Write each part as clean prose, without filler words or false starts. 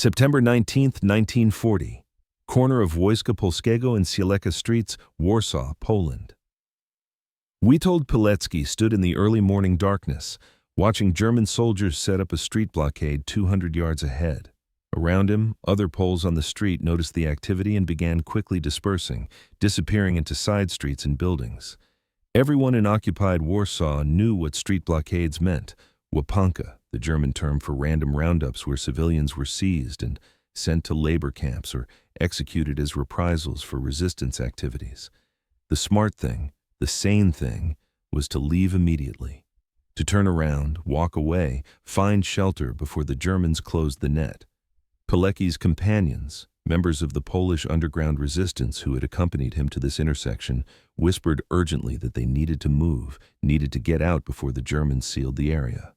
September 19, 1940. Corner of Wojska Polskiego and Sieleka Streets, Warsaw, Poland. Witold Pilecki stood in the early morning darkness, watching German soldiers set up a street blockade 200 yards ahead. Around him, other Poles on the street noticed the activity and began quickly dispersing, disappearing into side streets and buildings. Everyone in occupied Warsaw knew what street blockades meant. Łapanka, the German term for random roundups where civilians were seized and sent to labor camps or executed as reprisals for resistance activities. The smart thing, the sane thing, was to leave immediately, to turn around, walk away, find shelter before the Germans closed the net. Pilecki's companions, members of the Polish underground resistance who had accompanied him to this intersection, whispered urgently that they needed to move, needed to get out before the Germans sealed the area.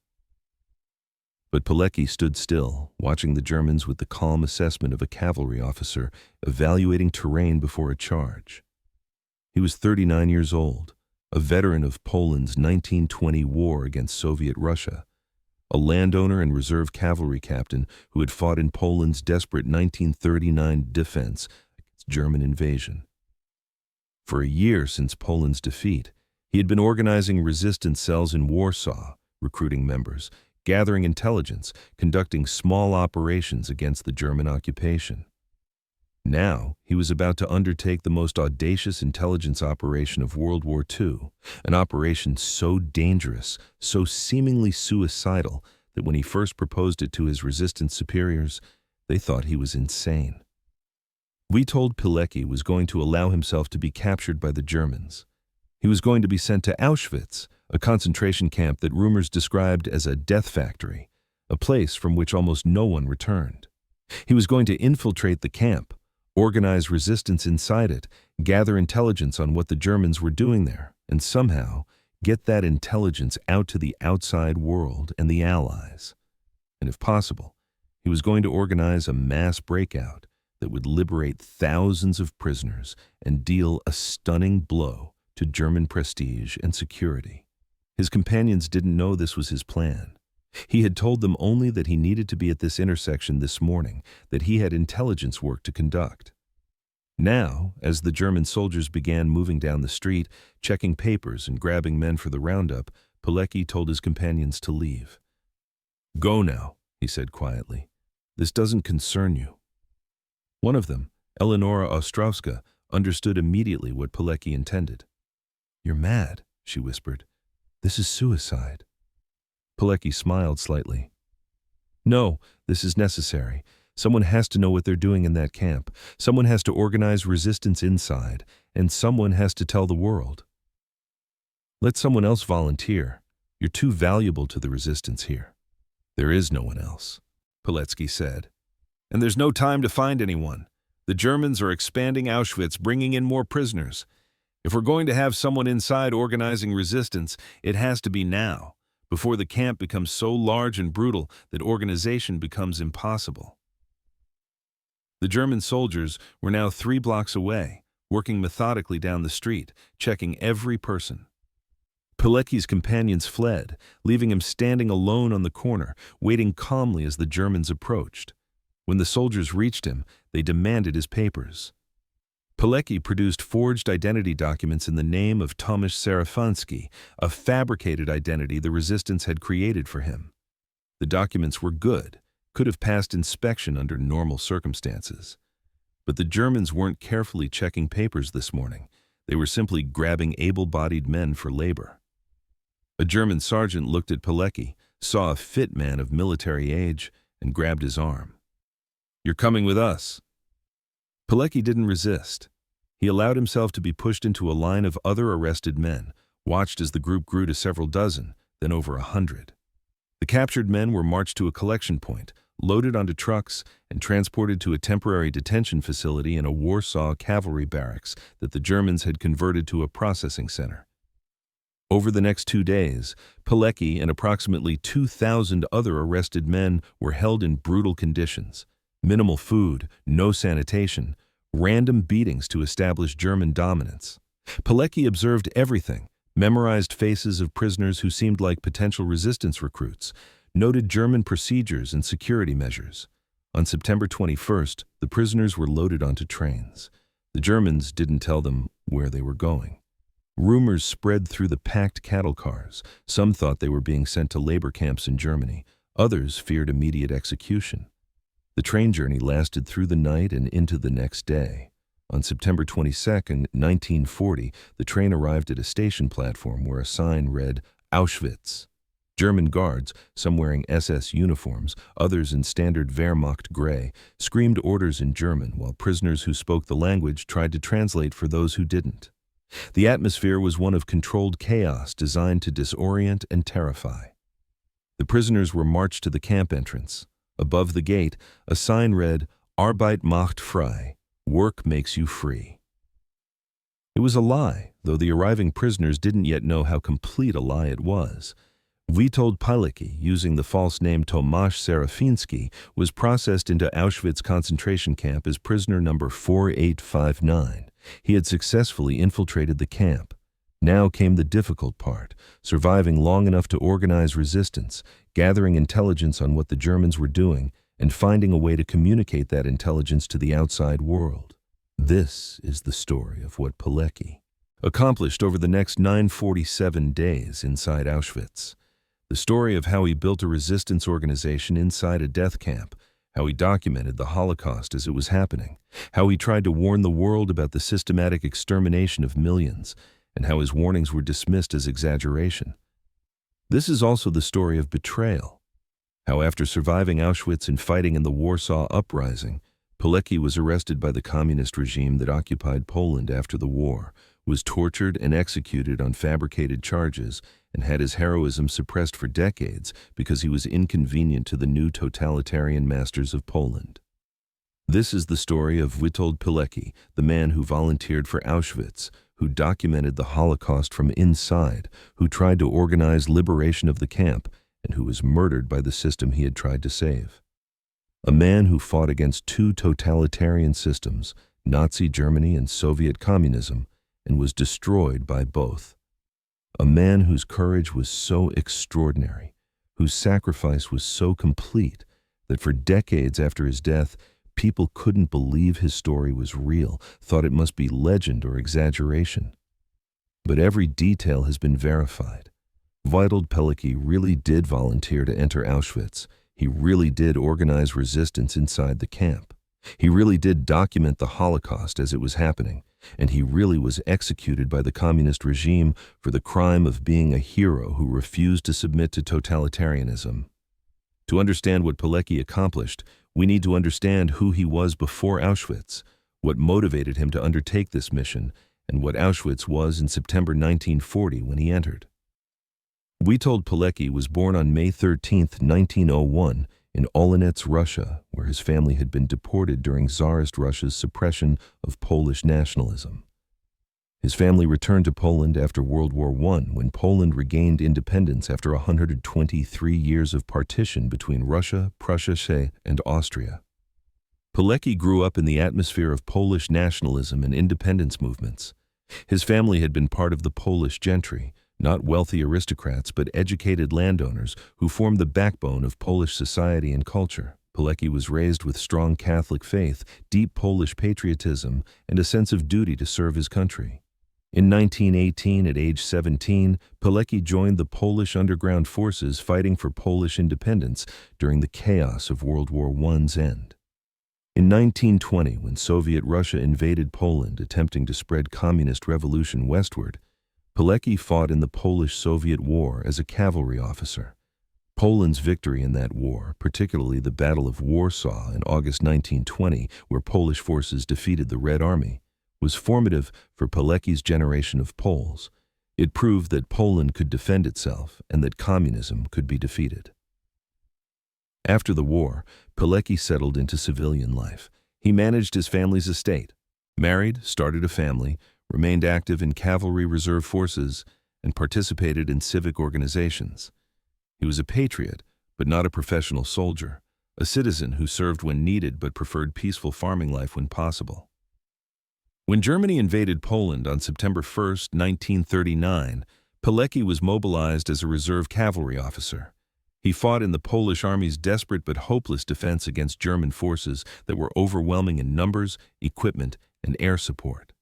But Pilecki stood still, watching the Germans with the calm assessment of a cavalry officer evaluating terrain before a charge. He was 39 years old, a veteran of Poland's 1920 war against Soviet Russia, a landowner and reserve cavalry captain who had fought in Poland's desperate 1939 defense against German invasion. For a year since Poland's defeat, he had been organizing resistance cells in Warsaw, recruiting members, gathering intelligence, conducting small operations against the German occupation. Now, he was about to undertake the most audacious intelligence operation of World War II, an operation so dangerous, so seemingly suicidal, that when he first proposed it to his resistance superiors, they thought he was insane. Witold Pilecki was going to allow himself to be captured by the Germans. He was going to be sent to Auschwitz, a concentration camp that rumors described as a death factory, a place from which almost no one returned. He was going to infiltrate the camp, organize resistance inside it, gather intelligence on what the Germans were doing there, and somehow get that intelligence out to the outside world and the Allies. And if possible, he was going to organize a mass breakout that would liberate thousands of prisoners and deal a stunning blow to German prestige and security. His companions didn't know this was his plan. He had told them only that he needed to be at this intersection this morning, that he had intelligence work to conduct. Now, as the German soldiers began moving down the street, checking papers and grabbing men for the roundup, Pilecki told his companions to leave. "Go now," he said quietly. "This doesn't concern you." One of them, Eleonora Ostrowska, understood immediately what Pilecki intended. "You're mad," she whispered. "This is suicide." Pilecki smiled slightly. "No, this is necessary. Someone has to know what they're doing in that camp. Someone has to organize resistance inside, and someone has to tell the world. Let someone else volunteer. You're too valuable to the resistance here." "There is no one else," Pilecki said. "And there's no time to find anyone. The Germans are expanding Auschwitz, bringing in more prisoners. If we're going to have someone inside organizing resistance, it has to be now, before the camp becomes so large and brutal that organization becomes impossible." The German soldiers were now 3 blocks away, working methodically down the street, checking every person. Pilecki's companions fled, leaving him standing alone on the corner, waiting calmly as the Germans approached. When the soldiers reached him, they demanded his papers. Pilecki produced forged identity documents in the name of Tomasz Sarafansky, a fabricated identity the resistance had created for him. The documents were good, could have passed inspection under normal circumstances. But the Germans weren't carefully checking papers this morning. They were simply grabbing able-bodied men for labor. A German sergeant looked at Pilecki, saw a fit man of military age, and grabbed his arm. "You're coming with us." Pilecki didn't resist. He allowed himself to be pushed into a line of other arrested men, watched as the group grew to several dozen, then over 100. The captured men were marched to a collection point, loaded onto trucks, and transported to a temporary detention facility in a Warsaw cavalry barracks that the Germans had converted to a processing center. Over the next 2 days, Pilecki and approximately 2,000 other arrested men were held in brutal conditions. Minimal food, no sanitation, random beatings to establish German dominance. Pilecki observed everything, memorized faces of prisoners who seemed like potential resistance recruits, noted German procedures and security measures. On September 21st, the prisoners were loaded onto trains. The Germans didn't tell them where they were going. Rumors spread through the packed cattle cars. Some thought they were being sent to labor camps in Germany. Others feared immediate execution. The train journey lasted through the night and into the next day. On September 22, 1940, the train arrived at a station platform where a sign read, Auschwitz. German guards, some wearing SS uniforms, others in standard Wehrmacht gray, screamed orders in German while prisoners who spoke the language tried to translate for those who didn't. The atmosphere was one of controlled chaos designed to disorient and terrify. The prisoners were marched to the camp entrance. Above the gate, a sign read, Arbeit macht frei, work makes you free. It was a lie, though the arriving prisoners didn't yet know how complete a lie it was. Witold Pilecki, using the false name Tomasz Serafiński, was processed into Auschwitz concentration camp as prisoner number 4859. He had successfully infiltrated the camp. Now came the difficult part, surviving long enough to organize resistance, gathering intelligence on what the Germans were doing, and finding a way to communicate that intelligence to the outside world. This is the story of what Pilecki accomplished over the next 947 days inside Auschwitz. The story of how he built a resistance organization inside a death camp, how he documented the Holocaust as it was happening, how he tried to warn the world about the systematic extermination of millions, and how his warnings were dismissed as exaggeration. This is also the story of betrayal, how after surviving Auschwitz and fighting in the Warsaw Uprising, Pilecki was arrested by the communist regime that occupied Poland after the war, was tortured and executed on fabricated charges, and had his heroism suppressed for decades because he was inconvenient to the new totalitarian masters of Poland. This is the story of Witold Pilecki, the man who volunteered for Auschwitz, who documented the Holocaust from inside, who tried to organize liberation of the camp, and who was murdered by the system he had tried to save. A man who fought against two totalitarian systems, Nazi Germany and Soviet communism, and was destroyed by both. A man whose courage was so extraordinary, whose sacrifice was so complete, that for decades after his death, people couldn't believe his story was real, thought it must be legend or exaggeration. But every detail has been verified. Witold Pilecki really did volunteer to enter Auschwitz. He really did organize resistance inside the camp. He really did document the Holocaust as it was happening, and he really was executed by the communist regime for the crime of being a hero who refused to submit to totalitarianism. To understand what Pilecki accomplished, we need to understand who he was before Auschwitz, what motivated him to undertake this mission, and what Auschwitz was in September 1940 when he entered. Witold Pilecki was born on May 13, 1901, in Oleniec, Russia, where his family had been deported during Tsarist Russia's suppression of Polish nationalism. His family returned to Poland after World War I, when Poland regained independence after 123 years of partition between Russia, Prussia, and Austria. Pilecki grew up in the atmosphere of Polish nationalism and independence movements. His family had been part of the Polish gentry, not wealthy aristocrats but educated landowners who formed the backbone of Polish society and culture. Pilecki was raised with strong Catholic faith, deep Polish patriotism, and a sense of duty to serve his country. In 1918, at age 17, Pilecki joined the Polish underground forces fighting for Polish independence during the chaos of World War I's end. In 1920, when Soviet Russia invaded Poland, attempting to spread communist revolution westward, Pilecki fought in the Polish-Soviet War as a cavalry officer. Poland's victory in that war, particularly the Battle of Warsaw in August 1920, where Polish forces defeated the Red Army, was formative for Pilecki's generation of Poles. It proved that Poland could defend itself and that communism could be defeated. After the war, Pilecki settled into civilian life. He managed his family's estate, married, started a family, remained active in cavalry reserve forces, and participated in civic organizations. He was a patriot, but not a professional soldier, a citizen who served when needed but preferred peaceful farming life when possible. When Germany invaded Poland on September 1, 1939, Pilecki was mobilized as a reserve cavalry officer. He fought in the Polish army's desperate but hopeless defense against German forces that were overwhelming in numbers, equipment, and air support.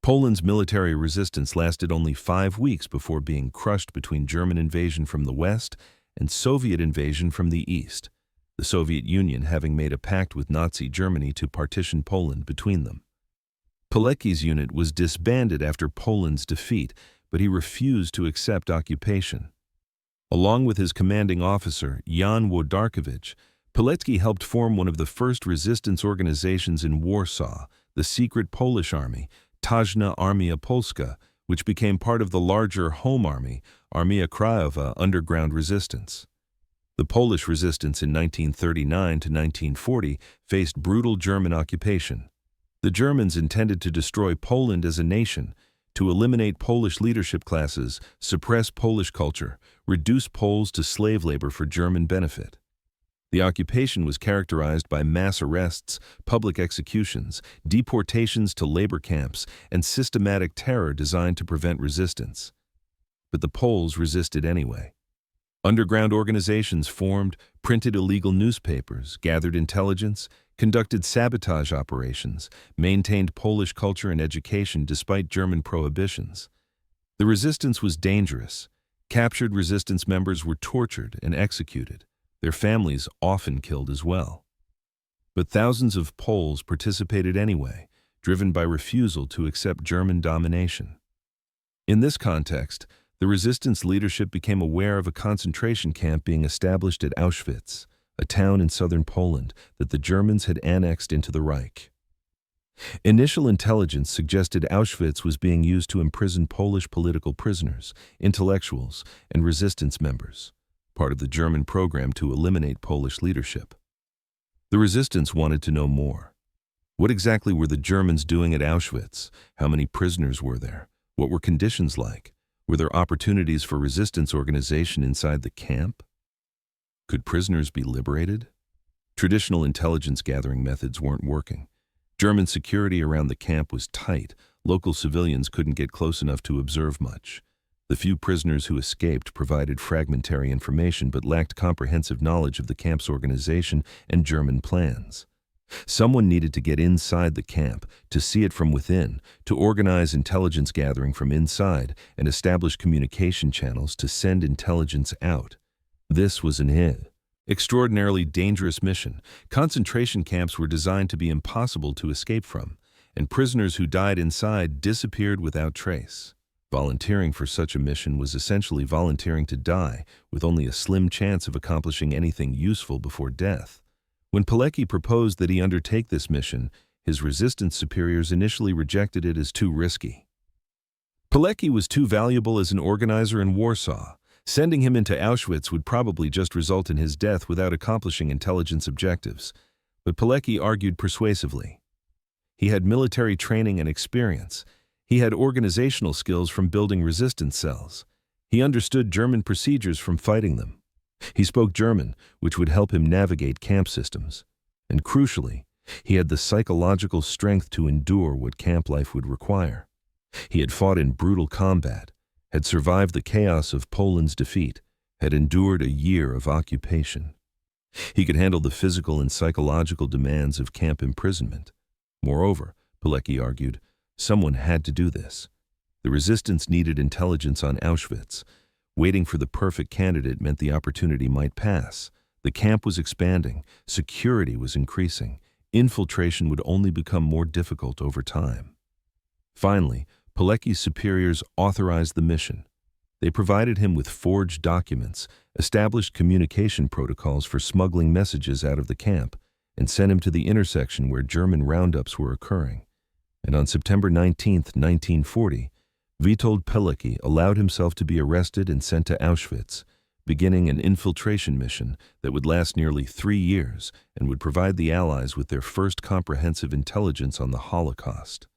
Poland's military resistance lasted only 5 weeks before being crushed between German invasion from the west and Soviet invasion from the east, the Soviet Union having made a pact with Nazi Germany to partition Poland between them. Pilecki's unit was disbanded after Poland's defeat, but he refused to accept occupation. Along with his commanding officer, Jan Wojdarkiewicz, Pilecki helped form one of the first resistance organizations in Warsaw, the secret Polish army, Tajna Armia Polska, which became part of the larger Home Army, Armia Krajowa underground resistance. The Polish resistance in 1939 to 1940 faced brutal German occupation. The Germans intended to destroy Poland as a nation, to eliminate Polish leadership classes, suppress Polish culture, reduce Poles to slave labor for German benefit. The occupation was characterized by mass arrests, public executions, deportations to labor camps, and systematic terror designed to prevent resistance. But the Poles resisted anyway. Underground organizations formed, printed illegal newspapers, gathered intelligence, conducted sabotage operations, maintained Polish culture and education despite German prohibitions. The resistance was dangerous. Captured resistance members were tortured and executed, their families often killed as well. But thousands of Poles participated anyway, driven by refusal to accept German domination. In this context, the resistance leadership became aware of a concentration camp being established at Auschwitz, a town in southern Poland that the Germans had annexed into the Reich. Initial intelligence suggested Auschwitz was being used to imprison Polish political prisoners, intellectuals, and resistance members, part of the German program to eliminate Polish leadership. The resistance wanted to know more. What exactly were the Germans doing at Auschwitz? How many prisoners were there? What were conditions like? Were there opportunities for resistance organization inside the camp? Could prisoners be liberated? Traditional intelligence gathering methods weren't working. German security around the camp was tight. Local civilians couldn't get close enough to observe much. The few prisoners who escaped provided fragmentary information but lacked comprehensive knowledge of the camp's organization and German plans. Someone needed to get inside the camp, to see it from within, to organize intelligence gathering from inside, and establish communication channels to send intelligence out. This was an extraordinarily dangerous mission. Concentration camps were designed to be impossible to escape from, and prisoners who died inside disappeared without trace. Volunteering for such a mission was essentially volunteering to die, with only a slim chance of accomplishing anything useful before death. When Pilecki proposed that he undertake this mission, his resistance superiors initially rejected it as too risky. Pilecki was too valuable as an organizer in Warsaw. Sending him into Auschwitz would probably just result in his death without accomplishing intelligence objectives. But Pilecki argued persuasively. He had military training and experience. He had organizational skills from building resistance cells. He understood German procedures from fighting them. He spoke German, which would help him navigate camp systems. And crucially, he had the psychological strength to endure what camp life would require. He had fought in brutal combat, had survived the chaos of Poland's defeat, had endured a year of occupation. He could handle the physical and psychological demands of camp imprisonment. Moreover, Pilecki argued, someone had to do this. The resistance needed intelligence on Auschwitz. Waiting for the perfect candidate meant the opportunity might pass. The camp was expanding, security was increasing, infiltration would only become more difficult over time. Finally, Pilecki's superiors authorized the mission. They provided him with forged documents, established communication protocols for smuggling messages out of the camp, and sent him to the intersection where German roundups were occurring. And on September 19, 1940, Witold Pilecki allowed himself to be arrested and sent to Auschwitz, beginning an infiltration mission that would last nearly 3 years and would provide the Allies with their first comprehensive intelligence on the Holocaust.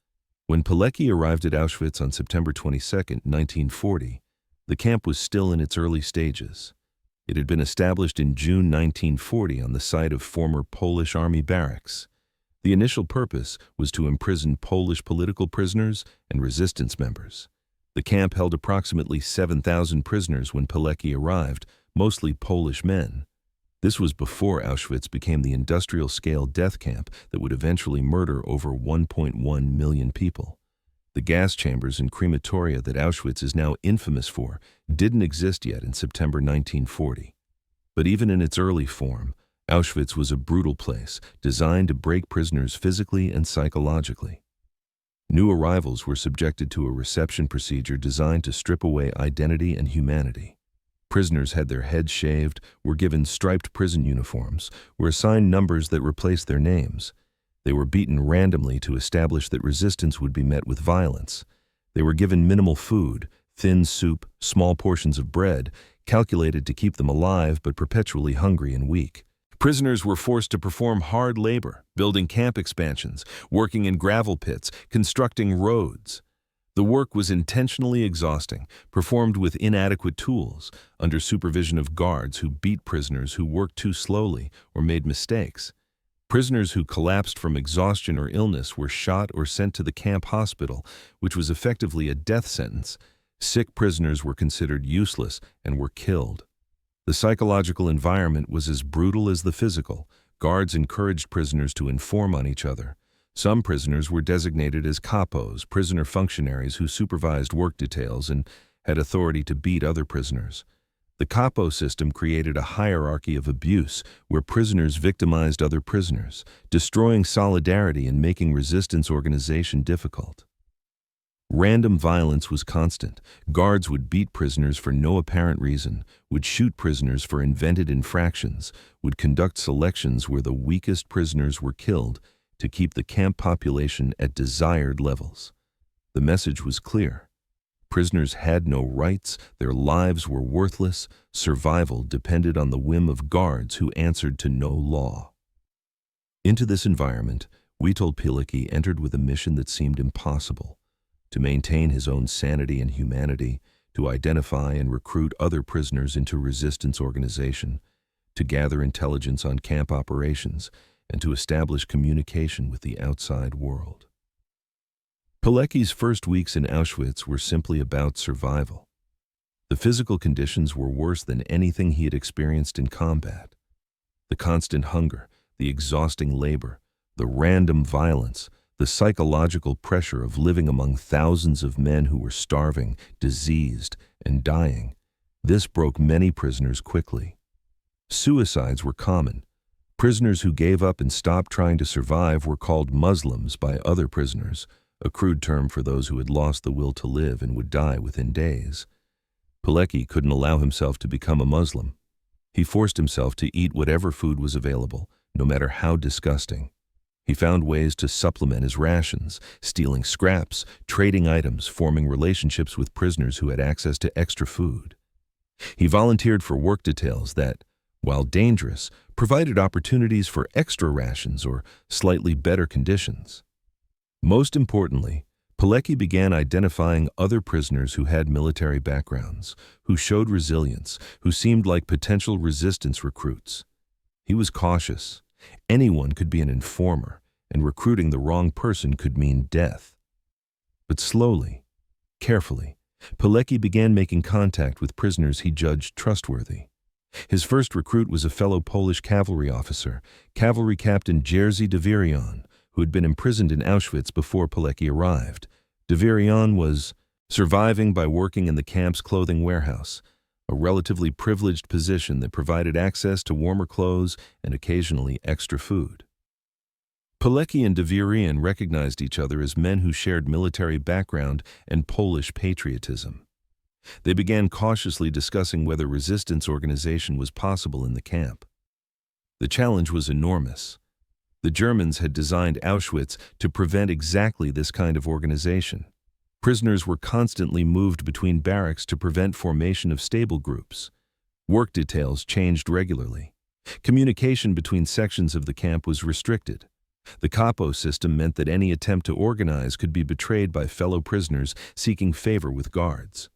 When Pilecki arrived at Auschwitz on September 22, 1940, the camp was still in its early stages. It had been established in June 1940 on the site of former Polish Army barracks. The initial purpose was to imprison Polish political prisoners and resistance members. The camp held approximately 7,000 prisoners when Pilecki arrived, mostly Polish men. This was before Auschwitz became the industrial-scale death camp that would eventually murder over 1.1 million people. The gas chambers and crematoria that Auschwitz is now infamous for didn't exist yet in September 1940. But even in its early form, Auschwitz was a brutal place designed to break prisoners physically and psychologically. New arrivals were subjected to a reception procedure designed to strip away identity and humanity. Prisoners had their heads shaved, were given striped prison uniforms, were assigned numbers that replaced their names. They were beaten randomly to establish that resistance would be met with violence. They were given minimal food, thin soup, small portions of bread, calculated to keep them alive but perpetually hungry and weak. Prisoners were forced to perform hard labor, building camp expansions, working in gravel pits, constructing roads. The work was intentionally exhausting, performed with inadequate tools, under supervision of guards who beat prisoners who worked too slowly or made mistakes. Prisoners who collapsed from exhaustion or illness were shot or sent to the camp hospital, which was effectively a death sentence. Sick prisoners were considered useless and were killed. The psychological environment was as brutal as the physical. Guards encouraged prisoners to inform on each other. Some prisoners were designated as capos, prisoner functionaries who supervised work details and had authority to beat other prisoners. The capo system created a hierarchy of abuse where prisoners victimized other prisoners, destroying solidarity and making resistance organization difficult. Random violence was constant. Guards would beat prisoners for no apparent reason, would shoot prisoners for invented infractions, would conduct selections where the weakest prisoners were killed to keep the camp population at desired levels. The message was clear. Prisoners had no rights, their lives were worthless, survival depended on the whim of guards who answered to no law. Into this environment, Witold Pilecki entered with a mission that seemed impossible: to maintain his own sanity and humanity, to identify and recruit other prisoners into resistance organization, to gather intelligence on camp operations, and to establish communication with the outside world. Pilecki's first weeks in Auschwitz were simply about survival. The physical conditions were worse than anything he had experienced in combat. The constant hunger, the exhausting labor, the random violence, the psychological pressure of living among thousands of men who were starving, diseased, and dying. This broke many prisoners quickly. Suicides were common. Prisoners who gave up and stopped trying to survive were called Muslims by other prisoners, a crude term for those who had lost the will to live and would die within days. Pilecki couldn't allow himself to become a Muslim. He forced himself to eat whatever food was available, no matter how disgusting. He found ways to supplement his rations, stealing scraps, trading items, forming relationships with prisoners who had access to extra food. He volunteered for work details that, while dangerous, provided opportunities for extra rations or slightly better conditions. Most importantly, Pilecki began identifying other prisoners who had military backgrounds, who showed resilience, who seemed like potential resistance recruits. He was cautious. Anyone could be an informer, and recruiting the wrong person could mean death. But slowly, carefully, Pilecki began making contact with prisoners he judged trustworthy. His first recruit was a fellow Polish cavalry officer, Cavalry Captain Jerzy Dewerion, who had been imprisoned in Auschwitz before Pilecki arrived. Dewerion was surviving by working in the camp's clothing warehouse, a relatively privileged position that provided access to warmer clothes and occasionally extra food. Pilecki and Dewerion recognized each other as men who shared military background and Polish patriotism. They began cautiously discussing whether resistance organization was possible in the camp. The challenge was enormous. The Germans had designed Auschwitz to prevent exactly this kind of organization. Prisoners were constantly moved between barracks to prevent formation of stable groups. Work details changed regularly. Communication between sections of the camp was restricted. The capo system meant that any attempt to organize could be betrayed by fellow prisoners seeking favor with guards.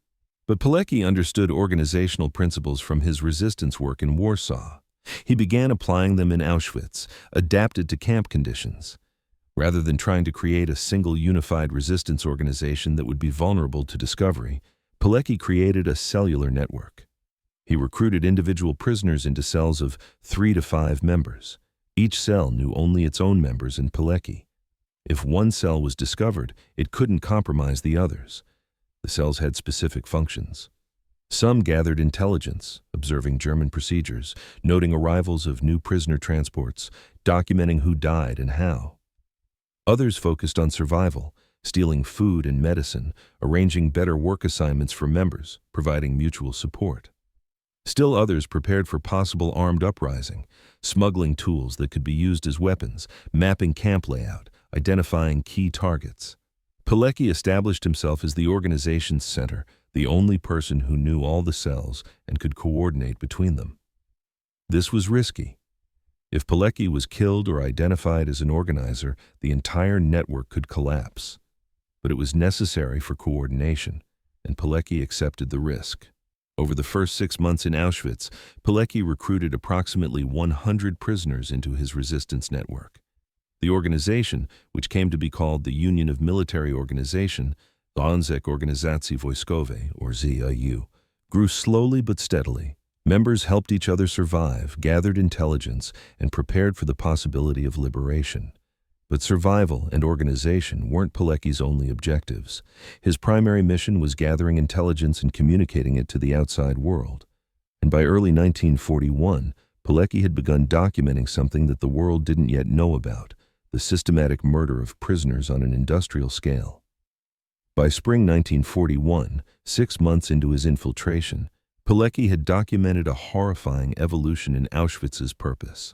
But Pilecki understood organizational principles from his resistance work in Warsaw. He began applying them in Auschwitz, adapted to camp conditions. Rather than trying to create a single unified resistance organization that would be vulnerable to discovery, Pilecki created a cellular network. He recruited individual prisoners into cells of 3 to 5 members. Each cell knew only its own members and Pilecki. If one cell was discovered, it couldn't compromise the others. The cells had specific functions. Some gathered intelligence, observing German procedures, noting arrivals of new prisoner transports, documenting who died and how. Others focused on survival, stealing food and medicine, arranging better work assignments for members, providing mutual support. Still others prepared for possible armed uprising, smuggling tools that could be used as weapons, mapping camp layout, identifying key targets. Pilecki established himself as the organization's center, the only person who knew all the cells and could coordinate between them. This was risky. If Pilecki was killed or identified as an organizer, the entire network could collapse. But it was necessary for coordination, and Pilecki accepted the risk. Over the first 6 months in Auschwitz, Pilecki recruited approximately 100 prisoners into his resistance network. The organization, which came to be called the Union of Military Organization, Związek Organizacji Wojskowej, or ZIU, grew slowly but steadily. Members helped each other survive, gathered intelligence, and prepared for the possibility of liberation. But survival and organization weren't Pilecki's only objectives. His primary mission was gathering intelligence and communicating it to the outside world. And by early 1941, Pilecki had begun documenting something that the world didn't yet know about: the systematic murder of prisoners on an industrial scale. By spring 1941, 6 months into his infiltration, Pilecki had documented a horrifying evolution in Auschwitz's purpose.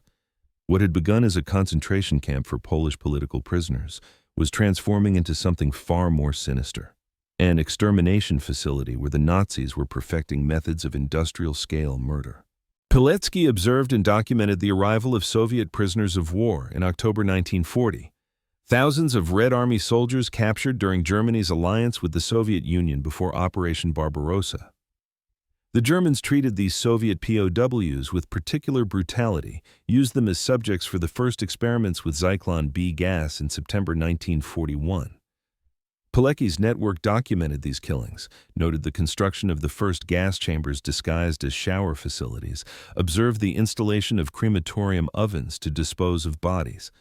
What had begun as a concentration camp for Polish political prisoners was transforming into something far more sinister: an extermination facility where the Nazis were perfecting methods of industrial-scale murder. Pilecki observed and documented the arrival of Soviet prisoners of war in October 1940. Thousands of Red Army soldiers captured during Germany's alliance with the Soviet Union before Operation Barbarossa. The Germans treated these Soviet POWs with particular brutality, used them as subjects for the first experiments with Zyklon B gas in September 1941. Pilecki's network documented these killings, noted the construction of the first gas chambers disguised as shower facilities, observed the installation of crematorium ovens to dispose of bodies.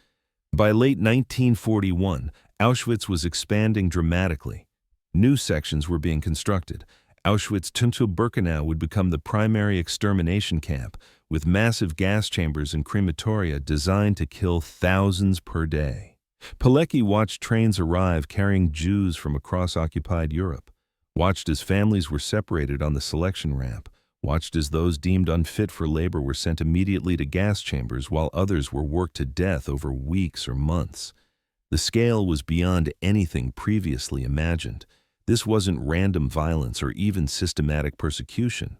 By late 1941, Auschwitz was expanding dramatically. New sections were being constructed. Auschwitz-Birkenau would become the primary extermination camp, with massive gas chambers and crematoria designed to kill thousands per day. Pilecki watched trains arrive carrying Jews from across occupied Europe, watched as families were separated on the selection ramp, watched as those deemed unfit for labor were sent immediately to gas chambers while others were worked to death over weeks or months. The scale was beyond anything previously imagined. This wasn't random violence or even systematic persecution.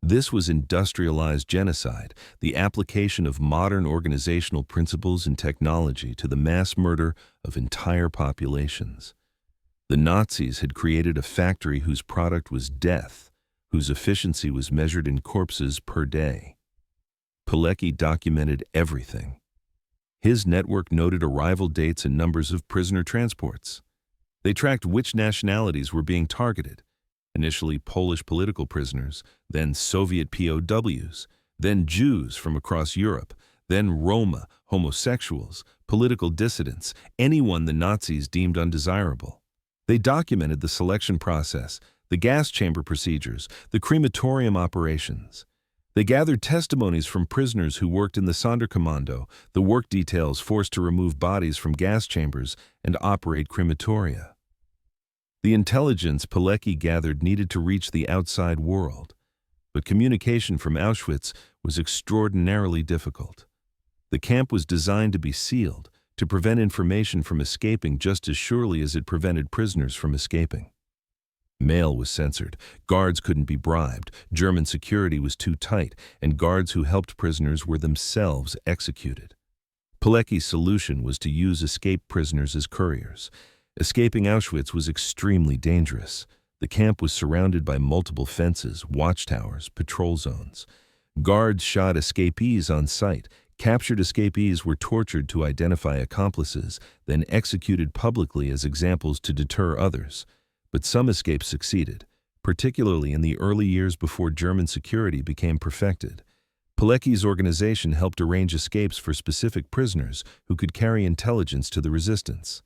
This was industrialized genocide, the application of modern organizational principles and technology to the mass murder of entire populations. The Nazis had created a factory whose product was death, whose efficiency was measured in corpses per day. Pilecki documented everything. His network noted arrival dates and numbers of prisoner transports. They tracked which nationalities were being targeted: initially Polish political prisoners, then Soviet POWs, then Jews from across Europe, then Roma, homosexuals, political dissidents, anyone the Nazis deemed undesirable. They documented the selection process, the gas chamber procedures, the crematorium operations. They gathered testimonies from prisoners who worked in the Sonderkommando, the work details forced to remove bodies from gas chambers and operate crematoria. The intelligence Pilecki gathered needed to reach the outside world, but communication from Auschwitz was extraordinarily difficult. The camp was designed to be sealed, to prevent information from escaping just as surely as it prevented prisoners from escaping. Mail was censored, guards couldn't be bribed, German security was too tight, and guards who helped prisoners were themselves executed. Pilecki's solution was to use escaped prisoners as couriers. Escaping Auschwitz was extremely dangerous. The camp was surrounded by multiple fences, watchtowers, patrol zones. Guards shot escapees on sight. Captured escapees were tortured to identify accomplices, then executed publicly as examples to deter others. But some escapes succeeded. particularly in the early years before German security became perfected. Pilecki's organization helped arrange escapes for specific prisoners who could carry intelligence to the resistance.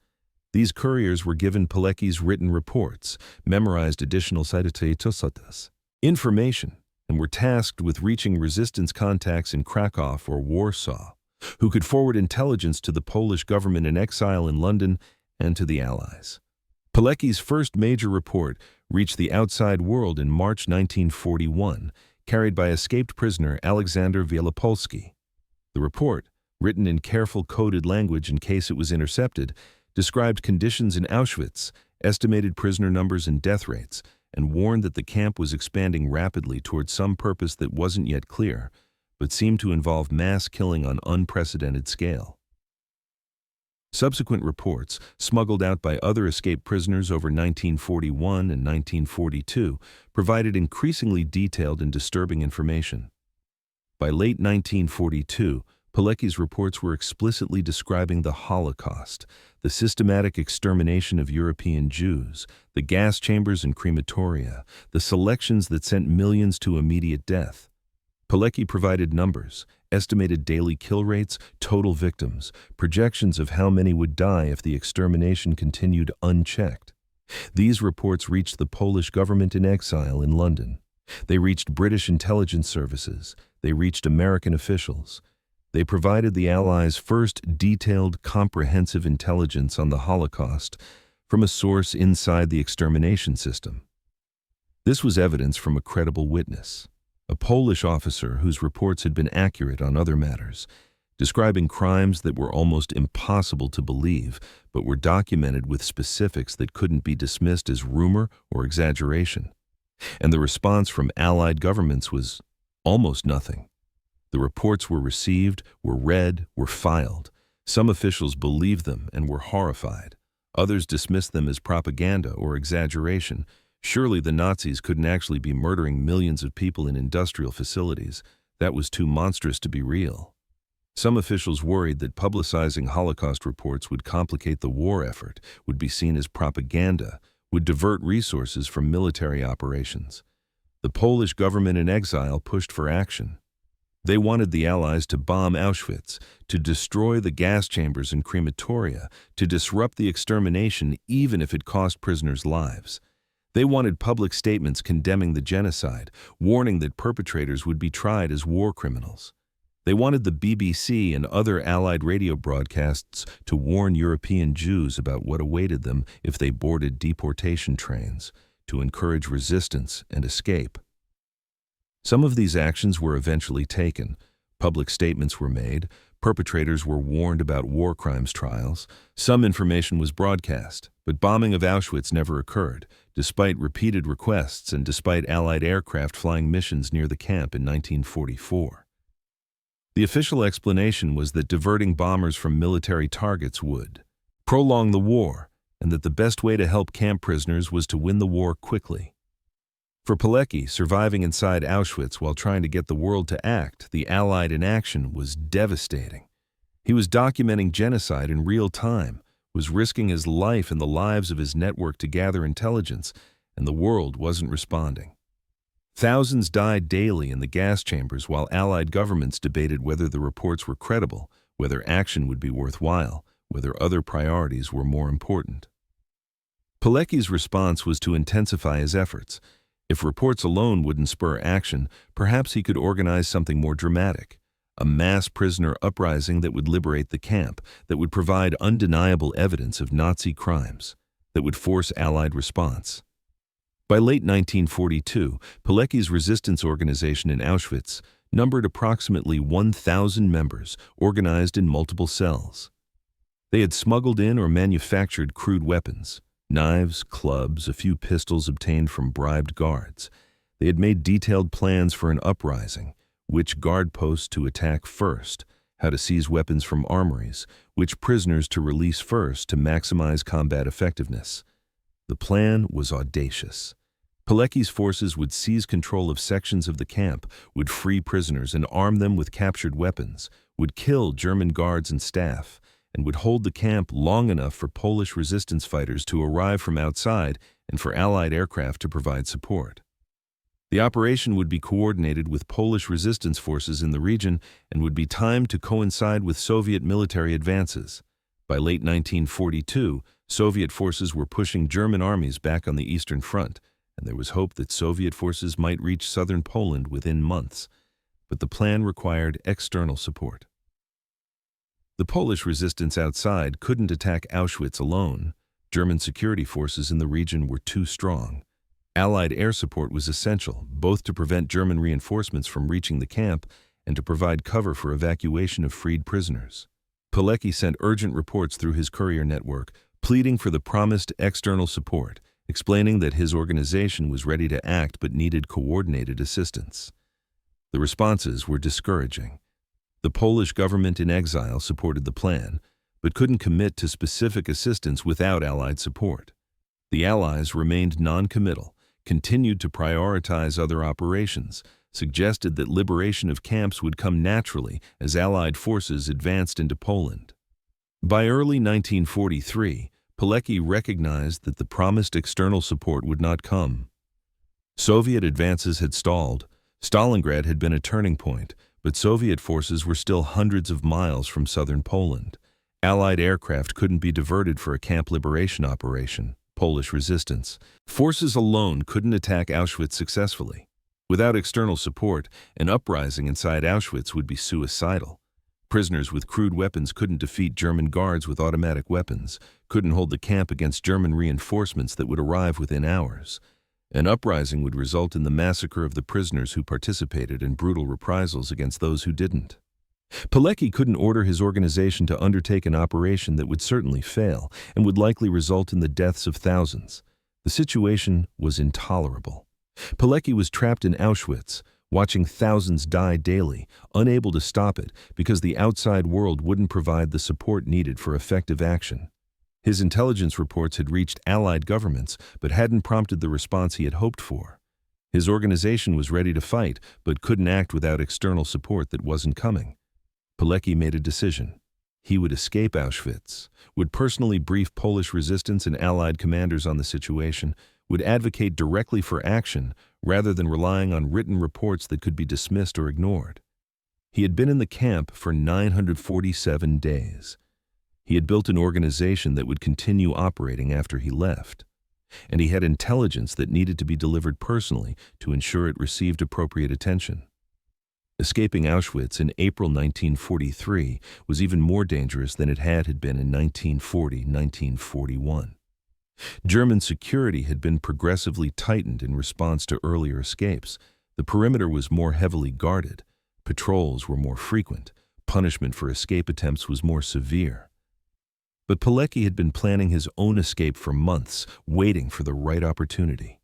These couriers were given Pilecki's written reports, memorized additional information, and were tasked with reaching resistance contacts in Krakow or Warsaw, who could forward intelligence to the Polish government in exile in London and to the Allies. Pilecki's first major report reached the outside world in March 1941, carried by escaped prisoner Alexander Wielopolski. The report, written in careful coded language in case it was intercepted, described conditions in Auschwitz, estimated prisoner numbers and death rates, and warned that the camp was expanding rapidly towards some purpose that wasn't yet clear, but seemed to involve mass killing on unprecedented scale. Subsequent reports, smuggled out by other escaped prisoners over 1941 and 1942, provided increasingly detailed and disturbing information. By late 1942, Pilecki's reports were explicitly describing the Holocaust, the systematic extermination of European Jews, the gas chambers and crematoria, the selections that sent millions to immediate death. Pilecki provided numbers, estimated daily kill rates, total victims, projections of how many would die if the extermination continued unchecked. These reports reached the Polish government in exile in London. They reached British intelligence services. They reached American officials. They provided the Allies' first detailed, comprehensive intelligence on the Holocaust from a source inside the extermination system. This was evidence from a credible witness, a Polish officer whose reports had been accurate on other matters, describing crimes that were almost impossible to believe, but were documented with specifics that couldn't be dismissed as rumor or exaggeration. And the response from Allied governments was almost nothing. The reports were received, were read, were filed. Some officials believed them and were horrified. Others dismissed them as propaganda or exaggeration. Surely the Nazis couldn't actually be murdering millions of people in industrial facilities. That was too monstrous to be real. Some officials worried that publicizing Holocaust reports would complicate the war effort, would be seen as propaganda, would divert resources from military operations. The Polish government in exile pushed for action. They wanted the Allies to bomb Auschwitz, to destroy the gas chambers and crematoria, to disrupt the extermination even if it cost prisoners' lives. They wanted public statements condemning the genocide, warning that perpetrators would be tried as war criminals. They wanted the BBC and other Allied radio broadcasts to warn European Jews about what awaited them if they boarded deportation trains, to encourage resistance and escape. Some of these actions were eventually taken. Public statements were made. Perpetrators were warned about war crimes trials. Some information was broadcast, but bombing of Auschwitz never occurred, despite repeated requests and despite Allied aircraft flying missions near the camp in 1944. The official explanation was that diverting bombers from military targets would prolong the war, and that the best way to help camp prisoners was to win the war quickly. For Pilecki, surviving inside Auschwitz while trying to get the world to act, the Allied inaction, was devastating. He was documenting genocide in real time, was risking his life and the lives of his network to gather intelligence, and the world wasn't responding. Thousands died daily in the gas chambers while Allied governments debated whether the reports were credible, whether action would be worthwhile, whether other priorities were more important. Pilecki's response was to intensify his efforts. If reports alone wouldn't spur action, perhaps he could organize something more dramatic, a mass prisoner uprising that would liberate the camp, that would provide undeniable evidence of Nazi crimes, that would force Allied response. By late 1942, Pilecki's resistance organization in Auschwitz numbered approximately 1,000 members, organized in multiple cells. They had smuggled in or manufactured crude weapons, knives, clubs, a few pistols obtained from bribed guards. They had made detailed plans for an uprising, which guard posts to attack first, how to seize weapons from armories, which prisoners to release first to maximize combat effectiveness. The plan was audacious. Pilecki's forces would seize control of sections of the camp, would free prisoners and arm them with captured weapons, would kill German guards and staff, and would hold the camp long enough for Polish resistance fighters to arrive from outside and for Allied aircraft to provide support. The operation would be coordinated with Polish resistance forces in the region and would be timed to coincide with Soviet military advances. By late 1942, Soviet forces were pushing German armies back on the Eastern Front, and there was hope that Soviet forces might reach southern Poland within months. But the plan required external support. The Polish resistance outside couldn't attack Auschwitz alone. German security forces in the region were too strong. Allied air support was essential, both to prevent German reinforcements from reaching the camp and to provide cover for evacuation of freed prisoners. Pilecki sent urgent reports through his courier network, pleading for the promised external support, explaining that his organization was ready to act but needed coordinated assistance. The responses were discouraging. The Polish government in exile supported the plan, but couldn't commit to specific assistance without Allied support. The Allies remained non-committal, continued to prioritize other operations, suggested that liberation of camps would come naturally as Allied forces advanced into Poland. By early 1943, Pilecki recognized that the promised external support would not come. Soviet advances had stalled. Stalingrad had been a turning point, but Soviet forces were still hundreds of miles from southern Poland. Allied aircraft couldn't be diverted for a camp liberation operation. Polish resistance. Forces alone couldn't attack Auschwitz successfully. Without external support, an uprising inside Auschwitz would be suicidal. Prisoners with crude weapons couldn't defeat German guards with automatic weapons, couldn't hold the camp against German reinforcements that would arrive within hours. An uprising would result in the massacre of the prisoners who participated in brutal reprisals against those who didn't. Pilecki couldn't order his organization to undertake an operation that would certainly fail and would likely result in the deaths of thousands. The situation was intolerable. Pilecki was trapped in Auschwitz, watching thousands die daily, unable to stop it because the outside world wouldn't provide the support needed for effective action. His intelligence reports had reached Allied governments but hadn't prompted the response he had hoped for. His organization was ready to fight but couldn't act without external support that wasn't coming. Pilecki made a decision. He would escape Auschwitz, would personally brief Polish resistance and Allied commanders on the situation, would advocate directly for action rather than relying on written reports that could be dismissed or ignored. He had been in the camp for 947 days. He had built an organization that would continue operating after he left. And he had intelligence that needed to be delivered personally to ensure it received appropriate attention. Escaping Auschwitz in April 1943 was even more dangerous than it had been in 1940-1941. German security had been progressively tightened in response to earlier escapes. The perimeter was more heavily guarded. Patrols were more frequent. Punishment for escape attempts was more severe. But Pilecki had been planning his own escape for months, waiting for the right opportunity.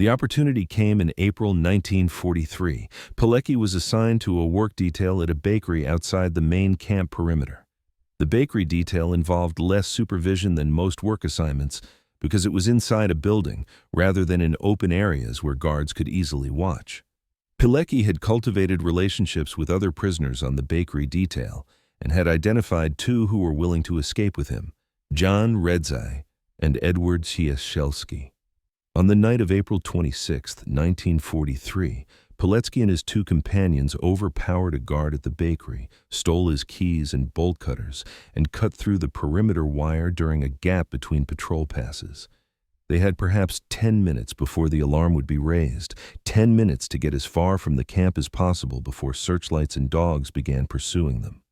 The opportunity came in April 1943. Pilecki was assigned to a work detail at a bakery outside the main camp perimeter. The bakery detail involved less supervision than most work assignments because it was inside a building rather than in open areas where guards could easily watch. Pilecki had cultivated relationships with other prisoners on the bakery detail and had identified two who were willing to escape with him, John Redzai and Edward Cieszewski. On the night of April 26, 1943, Pilecki and his two companions overpowered a guard at the bakery, stole his keys and bolt cutters, and cut through the perimeter wire during a gap between patrol passes. They had perhaps 10 minutes before the alarm would be raised, 10 minutes to get as far from the camp as possible before searchlights and dogs began pursuing them.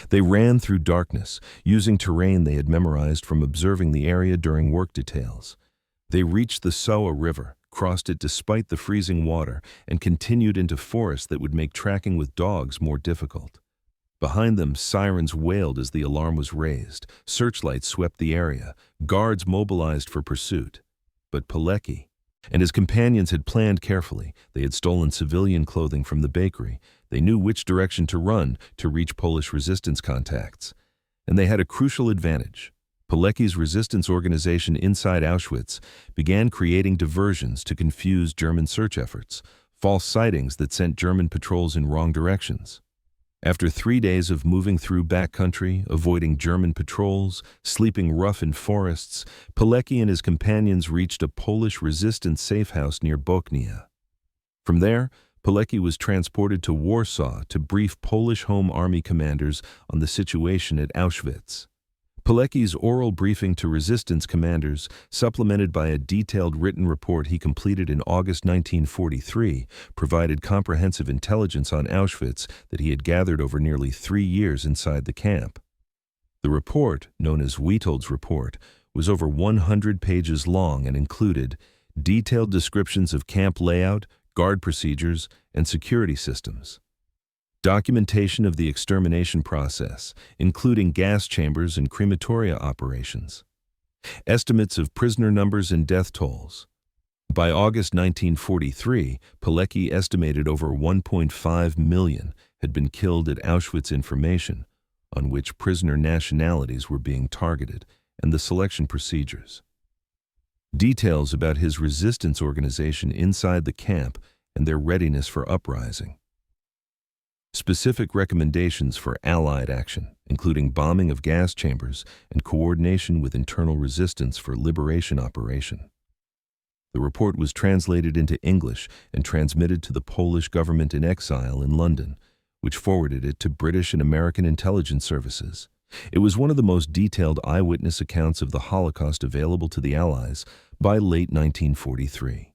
They ran through darkness, using terrain they had memorized from observing the area during work details. They reached the Soa River, crossed it despite the freezing water, and continued into forests that would make tracking with dogs more difficult. Behind them, sirens wailed as the alarm was raised. Searchlights swept the area, guards mobilized for pursuit. But Pilecki and his companions had planned carefully. They had stolen civilian clothing from the bakery. They knew which direction to run to reach Polish resistance contacts. And they had a crucial advantage. Pilecki's resistance organization inside Auschwitz began creating diversions to confuse German search efforts, false sightings that sent German patrols in wrong directions. After 3 days of moving through backcountry, avoiding German patrols, sleeping rough in forests, Pilecki and his companions reached a Polish resistance safehouse near Bochnia. From there, Pilecki was transported to Warsaw to brief Polish Home Army commanders on the situation at Auschwitz. Pilecki's oral briefing to resistance commanders, supplemented by a detailed written report he completed in August 1943, provided comprehensive intelligence on Auschwitz that he had gathered over nearly 3 years inside the camp. The report, known as Witold's report, was over 100 pages long and included detailed descriptions of camp layout, guard procedures, and security systems. Documentation of the extermination process, including gas chambers and crematoria operations. Estimates of prisoner numbers and death tolls. By August 1943, Pilecki estimated over 1.5 million had been killed at Auschwitz. Information on which prisoner nationalities were being targeted and the selection procedures. Details about his resistance organization inside the camp and their readiness for uprising. Specific recommendations for Allied action, including bombing of gas chambers and coordination with internal resistance for liberation operation. The report was translated into English and transmitted to the Polish government in exile in London, which forwarded it to British and American intelligence services. It was one of the most detailed eyewitness accounts of the Holocaust available to the Allies by late 1943.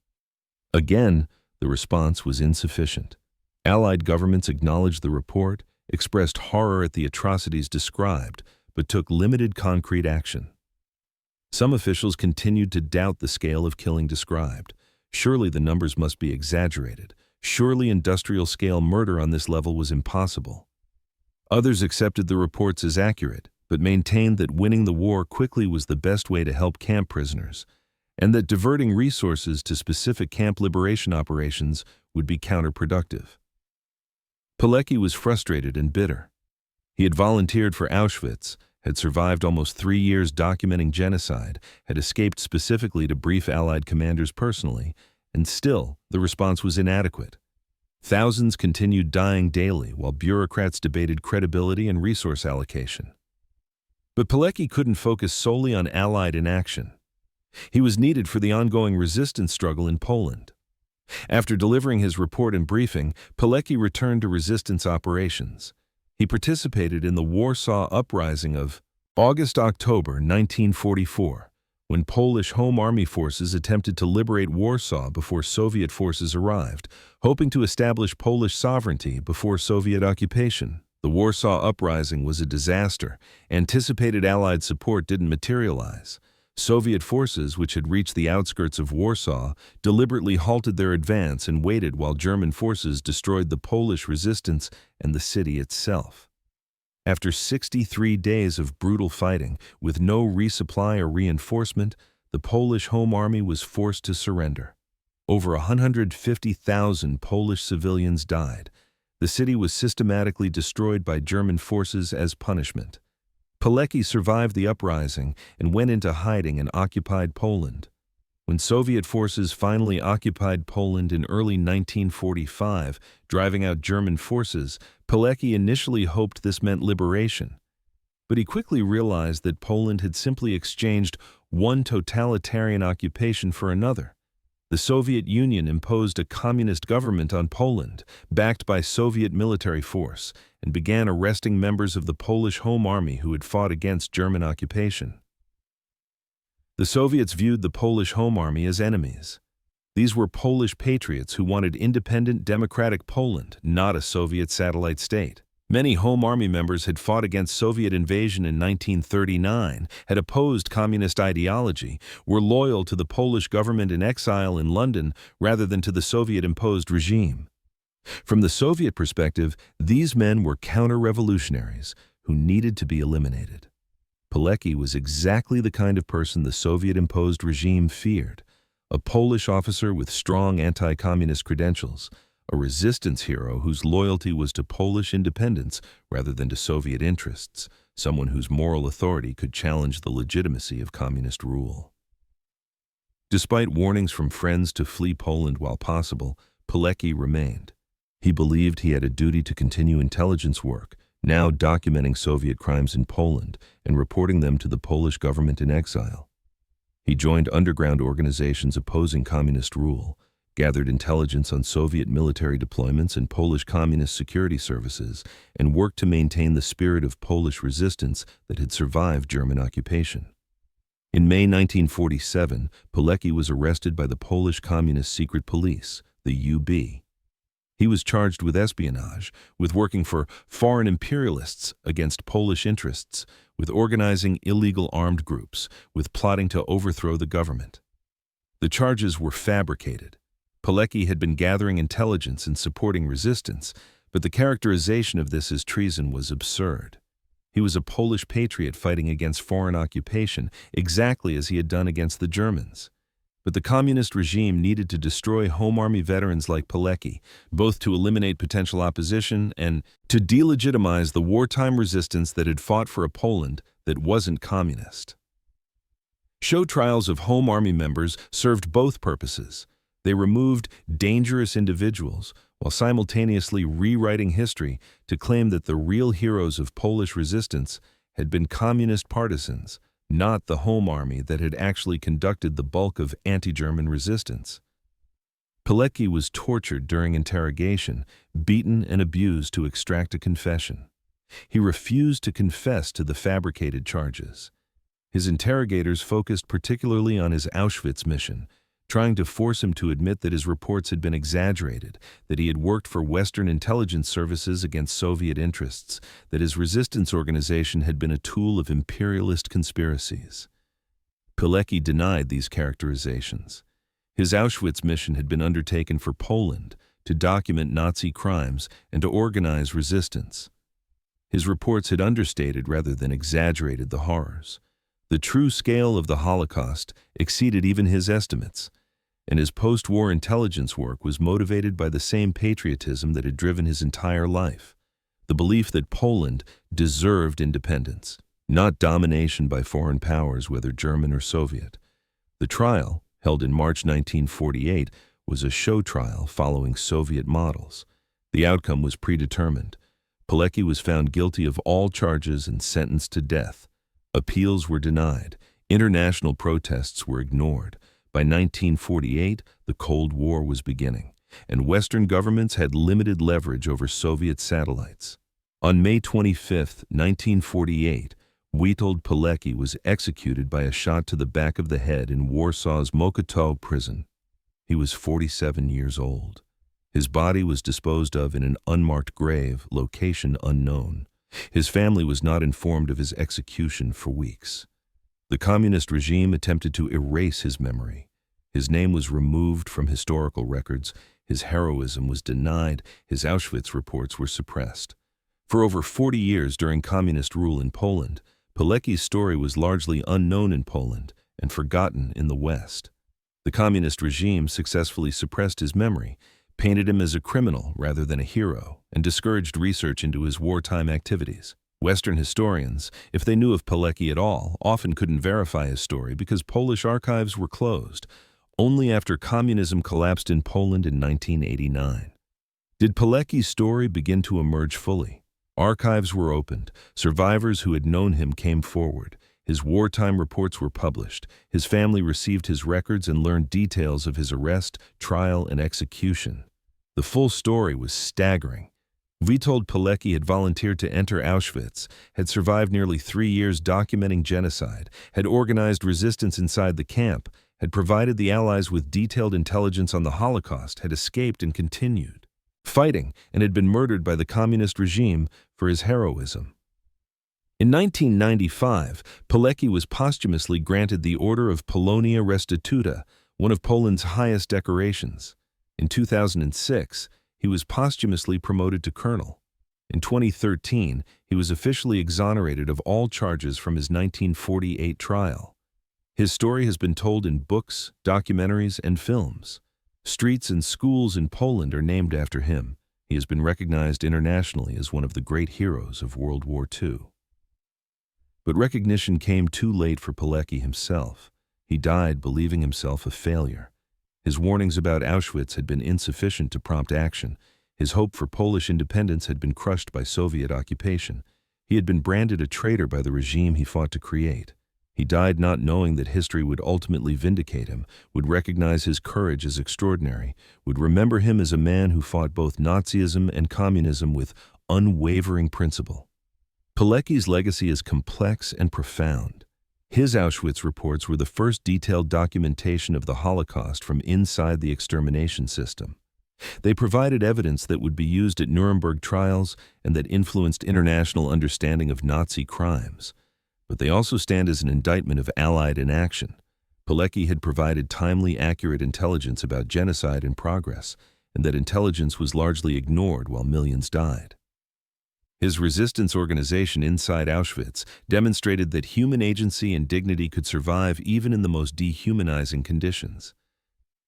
Again, the response was insufficient. Allied governments acknowledged the report, expressed horror at the atrocities described, but took limited concrete action. Some officials continued to doubt the scale of killing described. Surely the numbers must be exaggerated. Surely industrial-scale murder on this level was impossible. Others accepted the reports as accurate, but maintained that winning the war quickly was the best way to help camp prisoners, and that diverting resources to specific camp liberation operations would be counterproductive. Pilecki was frustrated and bitter. He had volunteered for Auschwitz, had survived almost 3 years documenting genocide, had escaped specifically to brief Allied commanders personally, and still the response was inadequate. Thousands continued dying daily while bureaucrats debated credibility and resource allocation. But Pilecki couldn't focus solely on Allied inaction. He was needed for the ongoing resistance struggle in Poland. After delivering his report and briefing, Pilecki returned to resistance operations. He participated in the Warsaw Uprising of August-October 1944, when Polish Home Army forces attempted to liberate Warsaw before Soviet forces arrived, hoping to establish Polish sovereignty before Soviet occupation. The Warsaw Uprising was a disaster. Anticipated Allied support didn't materialize. Soviet forces, which had reached the outskirts of Warsaw, deliberately halted their advance and waited while German forces destroyed the Polish resistance and the city itself. After 63 days of brutal fighting, with no resupply or reinforcement, the Polish Home Army was forced to surrender. Over 150,000 Polish civilians died. The city was systematically destroyed by German forces as punishment. Pilecki survived the uprising and went into hiding in occupied Poland. When Soviet forces finally occupied Poland in early 1945, driving out German forces, Pilecki initially hoped this meant liberation. But he quickly realized that Poland had simply exchanged one totalitarian occupation for another. The Soviet Union imposed a communist government on Poland, backed by Soviet military force, and began arresting members of the Polish Home Army who had fought against German occupation. The Soviets viewed the Polish Home Army as enemies. These were Polish patriots who wanted independent democratic Poland, not a Soviet satellite state. Many Home Army members had fought against Soviet invasion in 1939, had opposed communist ideology, were loyal to the Polish government in exile in London rather than to the Soviet-imposed regime. From the Soviet perspective, these men were counter-revolutionaries who needed to be eliminated. Pilecki was exactly the kind of person the Soviet-imposed regime feared, a Polish officer with strong anti-communist credentials, a resistance hero whose loyalty was to Polish independence rather than to Soviet interests, someone whose moral authority could challenge the legitimacy of communist rule. Despite warnings from friends to flee Poland while possible, Pilecki remained. He believed he had a duty to continue intelligence work, now documenting Soviet crimes in Poland and reporting them to the Polish government in exile. He joined underground organizations opposing communist rule, gathered intelligence on Soviet military deployments and Polish communist security services, and worked to maintain the spirit of Polish resistance that had survived German occupation. In May 1947, Pilecki was arrested by the Polish Communist Secret Police, the UB. He was charged with espionage, with working for foreign imperialists against Polish interests, with organizing illegal armed groups, with plotting to overthrow the government. The charges were fabricated. Pilecki had been gathering intelligence and supporting resistance, but the characterization of this as treason was absurd. He was a Polish patriot fighting against foreign occupation, exactly as he had done against the Germans. But the communist regime needed to destroy Home Army veterans like Pilecki, both to eliminate potential opposition and to delegitimize the wartime resistance that had fought for a Poland that wasn't communist. Show trials of Home Army members served both purposes. They removed dangerous individuals while simultaneously rewriting history to claim that the real heroes of Polish resistance had been communist partisans, not the Home Army that had actually conducted the bulk of anti-German resistance. Pilecki was tortured during interrogation, beaten and abused to extract a confession. He refused to confess to the fabricated charges. His interrogators focused particularly on his Auschwitz mission, trying to force him to admit that his reports had been exaggerated, that he had worked for Western intelligence services against Soviet interests, that his resistance organization had been a tool of imperialist conspiracies. Pilecki denied these characterizations. His Auschwitz mission had been undertaken for Poland, to document Nazi crimes and to organize resistance. His reports had understated rather than exaggerated the horrors. The true scale of the Holocaust exceeded even his estimates, and his post-war intelligence work was motivated by the same patriotism that had driven his entire life, the belief that Poland deserved independence, not domination by foreign powers, whether German or Soviet. The trial, held in March 1948, was a show trial following Soviet models. The outcome was predetermined. Pilecki was found guilty of all charges and sentenced to death. Appeals were denied. International protests were ignored. By 1948, the Cold War was beginning, and Western governments had limited leverage over Soviet satellites. On May 25, 1948, Witold Pilecki was executed by a shot to the back of the head in Warsaw's Mokotów prison. He was 47 years old. His body was disposed of in an unmarked grave, location unknown. His family was not informed of his execution for weeks. The communist regime attempted to erase his memory. His name was removed from historical records, his heroism was denied, his Auschwitz reports were suppressed. For over 40 years during communist rule in Poland, Pilecki's story was largely unknown in Poland and forgotten in the West. The communist regime successfully suppressed his memory, painted him as a criminal rather than a hero, and discouraged research into his wartime activities. Western historians, if they knew of Pilecki at all, often couldn't verify his story because Polish archives were closed. Only after communism collapsed in Poland in 1989 did Pilecki's story begin to emerge fully. Archives were opened. Survivors who had known him came forward. His wartime reports were published. His family received his records and learned details of his arrest, trial, and execution. The full story was staggering. Witold Pilecki had volunteered to enter Auschwitz, had survived nearly 3 years documenting genocide, had organized resistance inside the camp, had provided the Allies with detailed intelligence on the Holocaust, had escaped and continued fighting, and had been murdered by the communist regime for his heroism. In 1995, Pilecki was posthumously granted the Order of Polonia Restituta, one of Poland's highest decorations. In 2006, he was posthumously promoted to colonel. In 2013, he was officially exonerated of all charges from his 1948 trial. His story has been told in books, documentaries, and films. Streets and schools in Poland are named after him. He has been recognized internationally as one of the great heroes of World War II. But recognition came too late for Pilecki himself. He died believing himself a failure. His warnings about Auschwitz had been insufficient to prompt action. His hope for Polish independence had been crushed by Soviet occupation. He had been branded a traitor by the regime he fought to create. He died not knowing that history would ultimately vindicate him, would recognize his courage as extraordinary, would remember him as a man who fought both Nazism and communism with unwavering principle. Pilecki's legacy is complex and profound. His Auschwitz reports were the first detailed documentation of the Holocaust from inside the extermination system. They provided evidence that would be used at Nuremberg trials and that influenced international understanding of Nazi crimes. But they also stand as an indictment of Allied inaction. Pilecki had provided timely, accurate intelligence about genocide in progress, and that intelligence was largely ignored while millions died. His resistance organization inside Auschwitz demonstrated that human agency and dignity could survive even in the most dehumanizing conditions.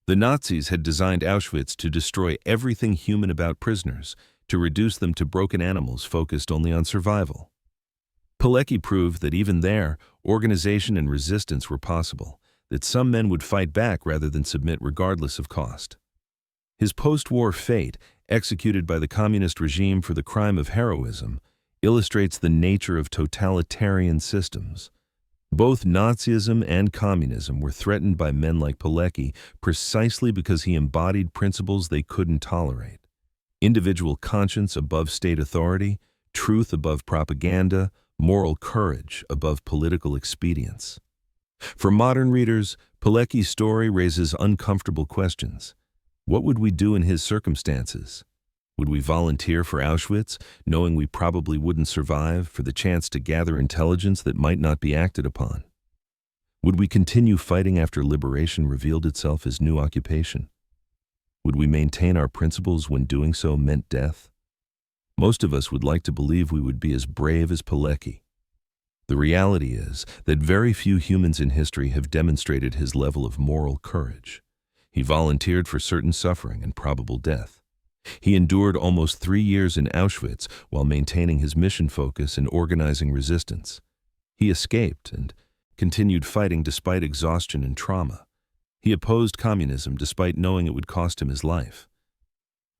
The Nazis had designed Auschwitz to destroy everything human about prisoners, to reduce them to broken animals focused only on survival. Pilecki proved that even there, organization and resistance were possible, that some men would fight back rather than submit regardless of cost. His post-war fate, executed by the communist regime for the crime of heroism, illustrates the nature of totalitarian systems. Both Nazism and communism were threatened by men like Pilecki precisely because he embodied principles they couldn't tolerate. Individual conscience above state authority, truth above propaganda, moral courage above political expedience. For modern readers, Pilecki's story raises uncomfortable questions. What would we do in his circumstances? Would we volunteer for Auschwitz, knowing we probably wouldn't survive, for the chance to gather intelligence that might not be acted upon? Would we continue fighting after liberation revealed itself as new occupation? Would we maintain our principles when doing so meant death? Most of us would like to believe we would be as brave as Pilecki. The reality is that very few humans in history have demonstrated his level of moral courage. He volunteered for certain suffering and probable death. He endured almost 3 years in Auschwitz while maintaining his mission focus and organizing resistance. He escaped and continued fighting despite exhaustion and trauma. He opposed communism despite knowing it would cost him his life.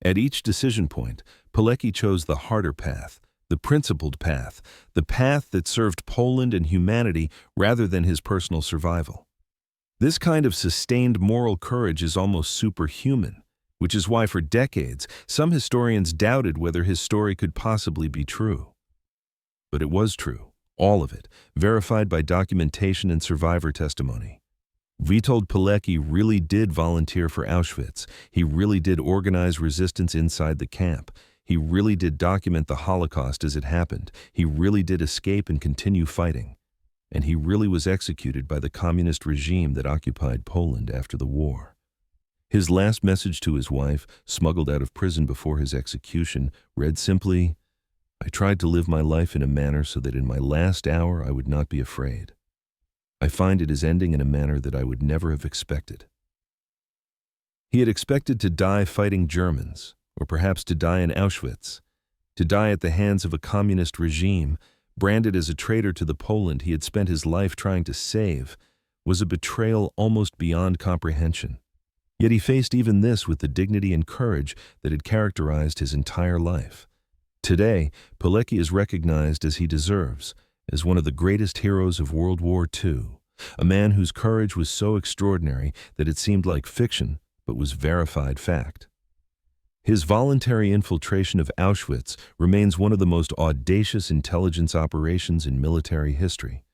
At each decision point, Pilecki chose the harder path, the principled path, the path that served Poland and humanity rather than his personal survival. This kind of sustained moral courage is almost superhuman, which is why for decades some historians doubted whether his story could possibly be true. But it was true, all of it, verified by documentation and survivor testimony. Witold Pilecki really did volunteer for Auschwitz. He really did organize resistance inside the camp. He really did document the Holocaust as it happened. He really did escape and continue fighting. And he really was executed by the communist regime that occupied Poland after the war. His last message to his wife, smuggled out of prison before his execution, read simply, "I tried to live my life in a manner so that in my last hour I would not be afraid. I find it is ending in a manner that I would never have expected." He had expected to die fighting Germans, or perhaps to die in Auschwitz, to die at the hands of a communist regime, branded as a traitor to the Poland he had spent his life trying to save, was a betrayal almost beyond comprehension. Yet he faced even this with the dignity and courage that had characterized his entire life. Today, Pilecki is recognized as he deserves, as one of the greatest heroes of World War II, a man whose courage was so extraordinary that it seemed like fiction, but was verified fact. His voluntary infiltration of Auschwitz remains one of the most audacious intelligence operations in military history.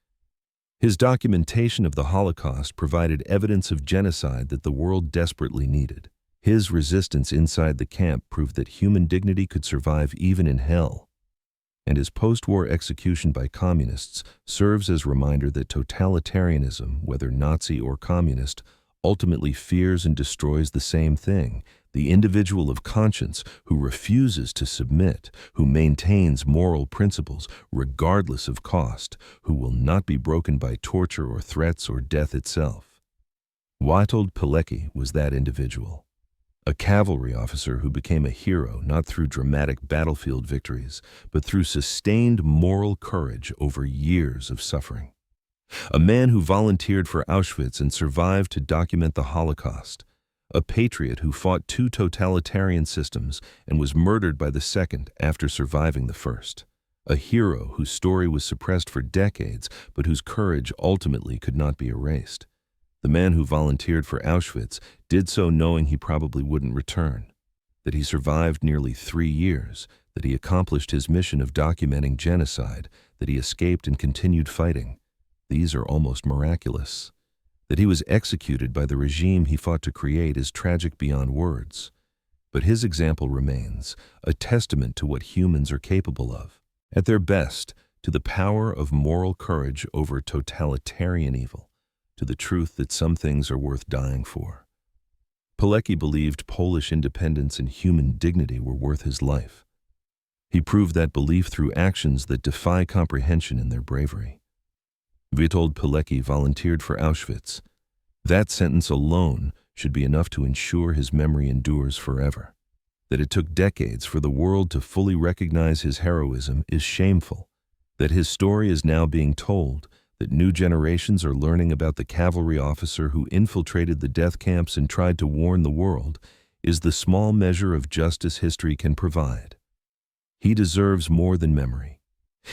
His documentation of the Holocaust provided evidence of genocide that the world desperately needed. His resistance inside the camp proved that human dignity could survive even in hell. And his post-war execution by communists serves as a reminder that totalitarianism, whether Nazi or communist, ultimately fears and destroys the same thing: the individual of conscience who refuses to submit, who maintains moral principles regardless of cost, who will not be broken by torture or threats or death itself. Witold Pilecki was that individual. A cavalry officer who became a hero not through dramatic battlefield victories, but through sustained moral courage over years of suffering. A man who volunteered for Auschwitz and survived to document the Holocaust. a patriot who fought two totalitarian systems and was murdered by the second after surviving the first. A hero whose story was suppressed for decades, but whose courage ultimately could not be erased. The man who volunteered for Auschwitz did so knowing he probably wouldn't return. That he survived nearly 3 years, that he accomplished his mission of documenting genocide, that he escaped and continued fighting. These are almost miraculous. That he was executed by the regime he fought to create is tragic beyond words. But his example remains, a testament to what humans are capable of. At their best, to the power of moral courage over totalitarian evil, to the truth that some things are worth dying for. Pilecki believed Polish independence and human dignity were worth his life. He proved that belief through actions that defy comprehension in their bravery. Witold Pilecki volunteered for Auschwitz. That sentence alone should be enough to ensure his memory endures forever. That it took decades for the world to fully recognize his heroism is shameful. That his story is now being told, that new generations are learning about the cavalry officer who infiltrated the death camps and tried to warn the world, is the small measure of justice history can provide. He deserves more than memory.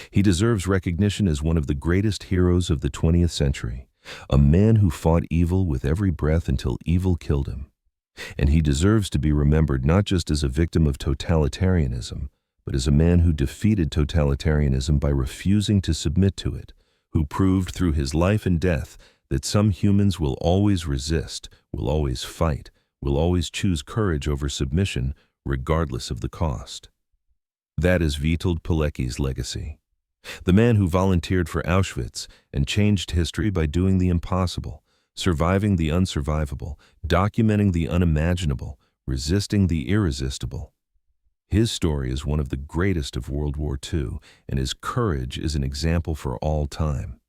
He deserves recognition as one of the greatest heroes of the 20th century, a man who fought evil with every breath until evil killed him. And he deserves to be remembered not just as a victim of totalitarianism, but as a man who defeated totalitarianism by refusing to submit to it, who proved through his life and death that some humans will always resist, will always fight, will always choose courage over submission, regardless of the cost. That is Witold Pilecki's legacy. The man who volunteered for Auschwitz and changed history by doing the impossible, surviving the unsurvivable, documenting the unimaginable, resisting the irresistible. His story is one of the greatest of World War II, and his courage is an example for all time.